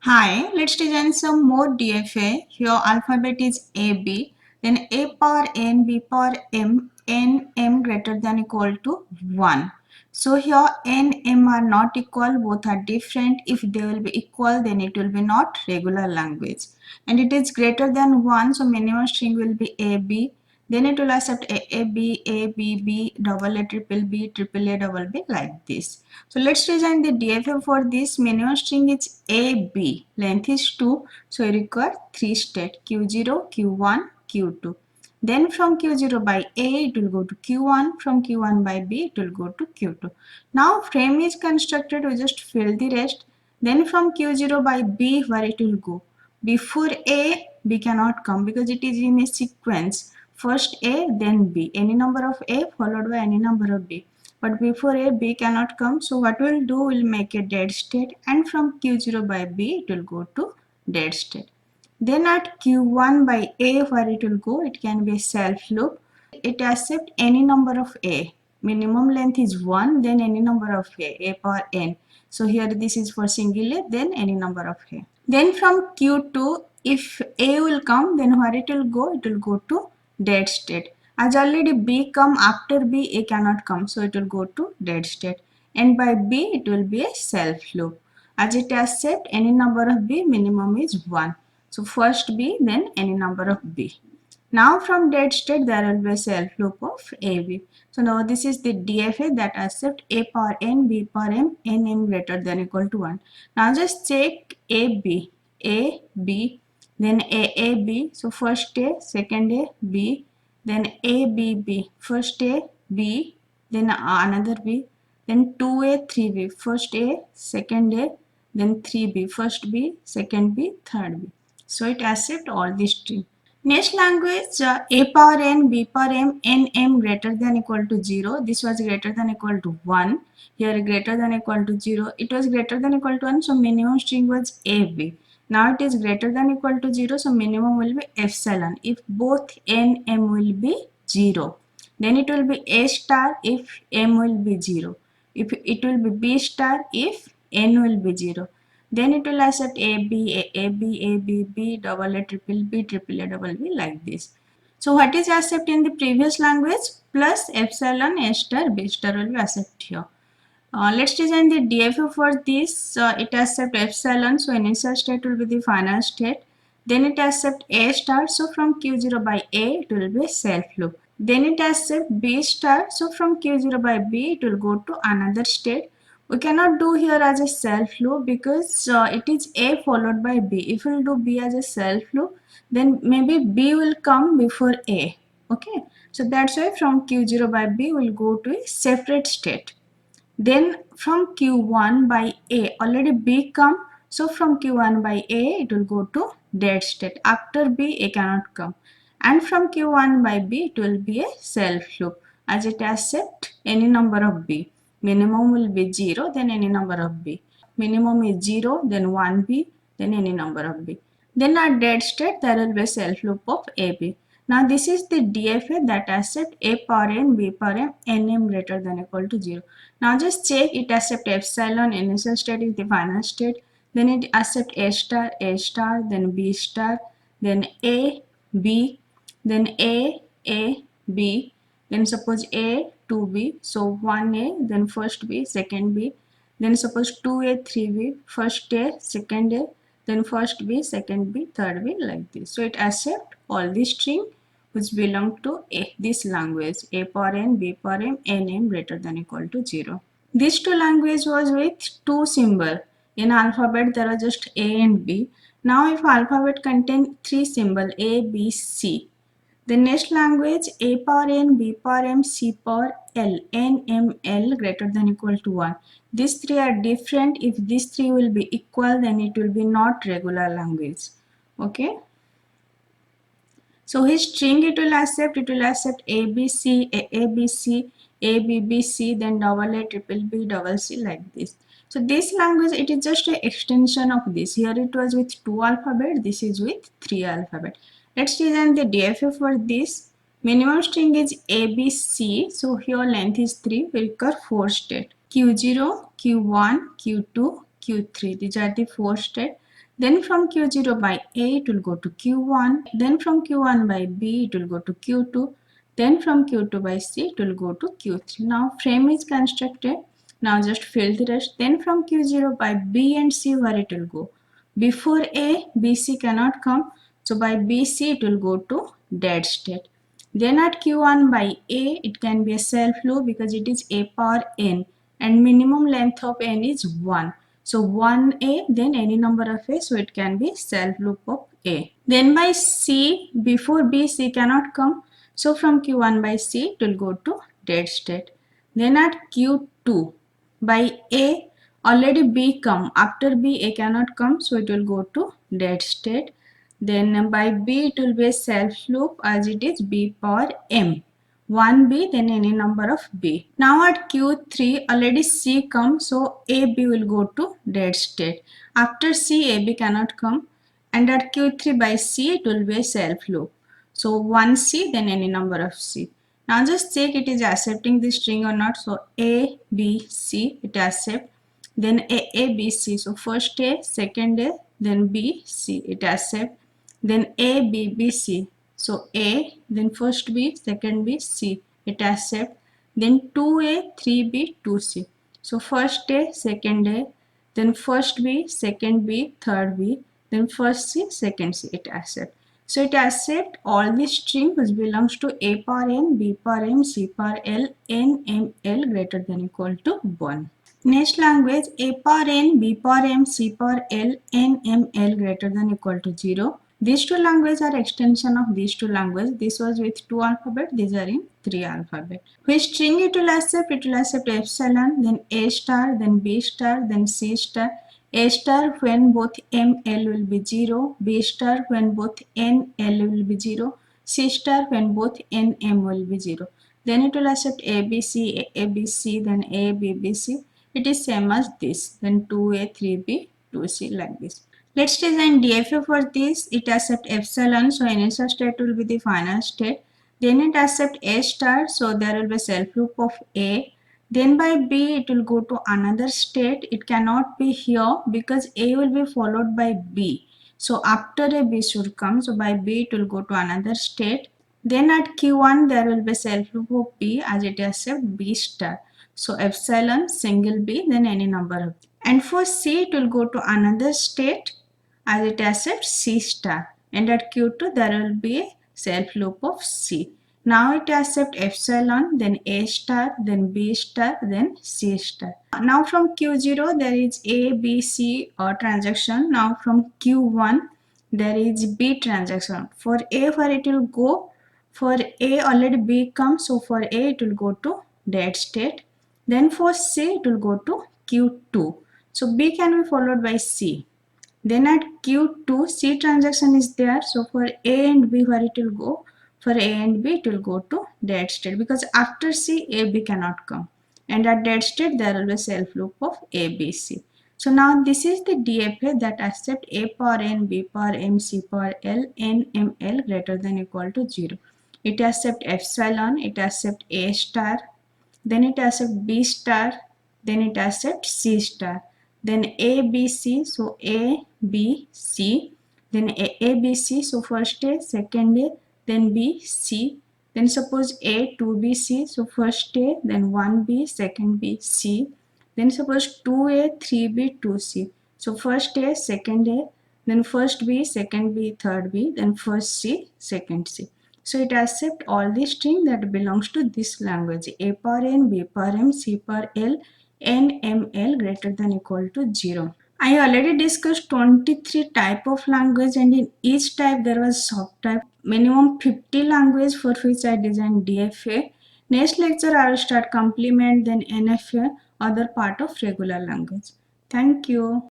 Hi, let's design some more DFA. Here alphabet is AB, then A power N, B power M, N, M greater than equal to 1. So here N, M are not equal, both are different. If they will be equal, then it will be not regular language. And it is greater than 1, so minimum string will be AB. Then it will accept A, B, double A, triple A, double B like this. So let's design the DFA for this. Minimum string is AB. Length is 2. So we require 3 state Q0, Q1, Q2. Then from Q0 by A it will go to Q1. From Q1 by B it will go to Q2. Now frame is constructed. We just fill the rest. Then from Q0 by B where it will go. Before A, B cannot come because it is in a sequence. First A, then B. Any number of A followed by any number of B. But before A, B cannot come. So what we'll do, we'll make a dead state. And from Q0 by B, it will go to dead state. Then at Q1 by A, where it will go, it can be a self loop. It accepts any number of A. Minimum length is 1, then any number of A power N. So here this is for single A, then any number of A. Then from Q2, if A will come, then where it will go? It will go to dead state. As already B come after B, A cannot come. So it will go to dead state. And by B, it will be a self loop. As it accepts any number of B, minimum is 1. So first B, then any number of B. Now from dead state, there will be a self loop of AB. So now this is the DFA that accept A power N, B power M, N M greater than equal to 1. Now just check AB, A, B, then A, B. So first A, second A, B, then A, B, B. First A, B, then another B, then 2A, 3B. First A, second A, then 3B. First B, second B, third B. So it accepts all these string. Next language A power N, B power M, N M greater than equal to 0. This was greater than equal to 1. Here greater than equal to 0. It was greater than equal to 1. So minimum string was AB. Now it is greater than equal to 0. So minimum will be epsilon. If both N M will be 0. Then it will be A star if M will be 0. If it will be B star if N will be 0. Then it will accept A, B, A, B, A, B, B, double A, triple A, double B like this. So what is accept in the previous language? Plus epsilon, A star, B star will be accept here. Let's design the DFA for this. It accept epsilon, so initial state will be the final state. Then it accept A star, so from Q0 by A it will be self loop. Then it accept B star, so from Q0 by B it will go to another state. We cannot do here as a self loop because it is A followed by B. If we will do B as a self loop, then maybe B will come before A. Okay, so that's why from Q0 by B will go to a separate state. Then from Q1 by A, already B come. So from Q1 by A, it will go to dead state. After B, A cannot come. And from Q1 by B, it will be a self loop as it accept any number of B. Minimum will be 0, then any number of B. Minimum is 0, then 1B, then any number of B. Then at dead state, there will be a self loop of AB. Now this is the DFA that accept A power N, B power M, Nm greater than equal to 0. Now just check it accept epsilon, initial state is the final state. Then it accept A star, then B star, then A, B, then A, B, then suppose A, 2B, so 1A, then first B, second B, then suppose 2A, 3B, first A, second A, then first B, second B, third B, like this. So it accept all the string which belong to this language A power N, B power M, N M greater than equal to 0. These two language was with two symbol. In alphabet there are just A and B. Now if alphabet contain three symbol A, B, C. The next language A power N, B power M, C power L, N, M, L greater than equal to 1. These three are different. If these three will be equal, then it will be not regular language. Okay. So his string it will accept ABC, ABC, ABBC, then double A, triple B, double C like this. So this language it is just an extension of this. Here it was with 2 alphabet, this is with 3 alphabet. Let's design the DFA for this. Minimum string is ABC. So here length is 3. We require 4 state. Q0, Q1, Q2, Q3. These are the 4 state. Then from Q0 by A, it will go to Q1. Then from Q1 by B, it will go to Q2. Then from Q2 by C, it will go to Q3. Now frame is constructed. Now just fill the rest. Then from Q0 by B and C, where it will go? Before A, BC cannot come. So by BC, it will go to dead state. Then at Q1 by A, it can be a self loop because it is A power n and minimum length of n is 1. So 1A, then any number of A, so it can be self loop of A. Then by C, before B, C cannot come. So from Q1 by C, it will go to dead state. Then at Q2 by A, already B come. After B, A cannot come, so it will go to dead state. Then by B, it will be a self loop as it is B power M. 1B, then any number of B. Now at Q3, already C comes, so AB will go to dead state. After C, AB cannot come, and at Q3 by C, it will be a self loop. So 1C, then any number of C. Now just check it is accepting the string or not. So A, B, C, it accept. Then A, B, C. So first A, second A, then B, C, it accept. Then A, B, B, C. So A, then first B, second B, C, it accept. Then 2A, 3B, 2C. So first A, second A, then first B, second B, third B, then first C, second C, it accept. So it accept all the string which belongs to A power n, B power m, C power l, n, m, l greater than equal to 1. Next language A power n, B power m, C power l, n, m, l greater than equal to 0. These two languages are extension of these two languages. This was with 2 alphabet, these are in 3 alphabet. Which string it will accept? It will accept epsilon, then A star, then B star, then C star. A star when both M, L will be 0, B star when both N, L will be 0, C star when both N, M will be 0. Then it will accept A, B, C, A, B, C, then A, B, B, C. It is same as this, then 2A, 3B, 2C like this. Let's design DFA for this. It accepts epsilon, so initial state will be the final state. Then it accepts A star, so there will be self loop of A. Then by B, it will go to another state. It cannot be here because A will be followed by B. So after A, B should come. So by B, it will go to another state. Then at Q1, there will be self loop of B as it accepts B star. So epsilon, single B, then any number of B. And for C, it will go to another state as it accepts C star. And at Q2, there will be a self loop of C. Now it accepts epsilon, then A star, then B star, then C star. Now from Q0, there is A, B, C transaction. Now from Q1, there is B transaction. For A, where it will go, for A already B comes, so for A it will go to dead state. Then for C, it will go to Q2. So B can be followed by C. Then at Q2, C transaction is there. So for A and B, where it will go? For A and B, it will go to dead state because after C, A, B cannot come. And at dead state, there will be self loop of A, B, C. So now this is the DFA that accept A power n, B power m, C power l, n, m, l greater than equal to 0. It accept epsilon, it accept A star, then it accept B star, then it accept C star. Then A, B, C, so A, B, C, then A, B, C, so first A, second A, then B, C, then suppose A, 2B, C, so first A, then 1B, second B, C, then suppose 2A, 3B, 2C, so first A, second A, then first B, second B, third B, then first C, second C. So it accepts all the string that belongs to this language A power n, B power m, C power l, n, m, l greater than equal to 0. I already discussed 23 type of language and in each type there was subtype. Minimum 50 language for which I designed DFA. Next lecture I will start complement then NFA other part of regular language. Thank you.